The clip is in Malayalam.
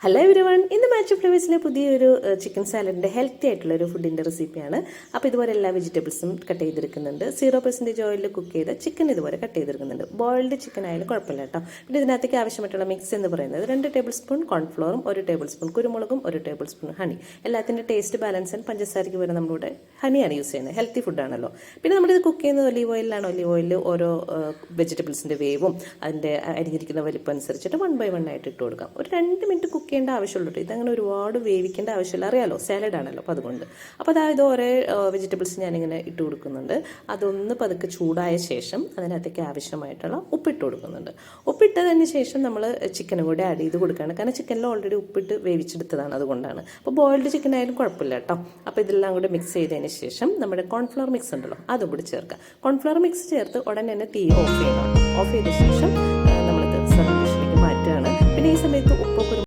ഹലോ എവരിവൺ, ഇന്ന് മാച്ച് ഫ്ലേവേഴ്സിലെ പുതിയൊരു ചിക്കൻ സാലഡിൻ്റെ ഹെൽത്തി ആയിട്ടുള്ള ഒരു ഫുഡിൻ്റെ റെസിപ്പിയാണ്. അപ്പോൾ ഇതുപോലെ എല്ലാ വെജിറ്റബിൾസും കട്ട് ചെയ്തെടുക്കുന്നുണ്ട്. 0% ഓയിലിൽ കുക്ക് ചെയ്ത ചിക്കൻ ഇതുപോലെ കട്ട് ചെയ്തെടുക്കുന്നുണ്ട്. ബോയിൽഡ് ചിക്കൻ ആയാലും കുഴപ്പമില്ല കേട്ടോ. പിന്നെ ഇതിനകത്തേക്ക് ആവശ്യമായിട്ടുള്ള മിക്സ് എന്ന് പറയുന്നത് 2 ടേബിൾ സ്പൂൺ കോൺഫ്ലോറും 1 ടേബിൾ സ്പൂൺ കുരുമുളകും 1 ടേബിൾ സ്പൂൺ ഹണി. എല്ലാത്തിൻ്റെ ടേസ്റ്റ് ബാലൻസ് ആൻഡ് പഞ്ചസാരയ്ക്ക് വരെ നമ്മളിവിടെ ഹണിയാണ് യൂസ് ചെയ്യുന്നത്. ഹെൽത്തി ഫുഡാണല്ലോ. പിന്നെ നമ്മളിത് കുക്ക് ചെയ്യുന്നത് ഒലീവ് ഓയിലാണ്. ഒലീവ് ഓയിലിൽ ഓരോ വെജിറ്റബിൾസിൻ്റെ വേവും അതിൻ്റെ അരിഞ്ഞിരിക്കുന്ന വലിപ്പം അനുസരിച്ചിട്ട് 1 by 1 ആയിട്ട് ഇട്ട് കൊടുക്കാം. ഒരു 2 മിനിറ്റ് കുക്ക് ചെയ്യേണ്ട ആവശ്യമുള്ളൂ. ഇതങ്ങനെ ഒരുപാട് വേവിക്കേണ്ട ആവശ്യമില്ല, അറിയാലോ സാലഡാണല്ലോ. അപ്പോൾ അതുകൊണ്ട് അപ്പോൾ അതായത് ഓരോ വെജിറ്റബിൾസ് ഞാനിങ്ങനെ ഇട്ട് കൊടുക്കുന്നുണ്ട്. അതൊന്ന് പതുക്കെ ചൂടായ ശേഷം അതിനകത്തേക്ക് ആവശ്യമായിട്ടുള്ള ഉപ്പിട്ട് കൊടുക്കുന്നുണ്ട്. ഉപ്പിട്ടതിന് ശേഷം നമ്മൾ ചിക്കനും കൂടി ആഡ് ചെയ്ത് കൊടുക്കുകയാണ്. കാരണം ചിക്കനിൽ ഓൾറെഡി ഉപ്പിട്ട് വേവിച്ചെടുത്തതാണ്, അതുകൊണ്ടാണ്. അപ്പോൾ ബോയിൽഡ് ചിക്കൻ ആയാലും കുഴപ്പമില്ല കേട്ടോ. അപ്പോൾ ഇതെല്ലാം കൂടി മിക്സ് ചെയ്തതിന് ശേഷം നമ്മുടെ കോൺഫ്ലവർ മിക്സ് ഉണ്ടല്ലോ, അതും കൂടി ചേർക്കുക. കോൺഫ്ലവർ മിക്സ് ചേർത്ത് ഉടനെ തന്നെ തീ ഓഫ് ചെയ്യണം. ഓഫ് ചെയ്ത ശേഷം നമ്മളിത് സർവ് ഡിഷിലേക്ക് മാറ്റുകയാണ്. പിന്നെ ഈ സമയത്ത് ഉപ്പൊക്കെ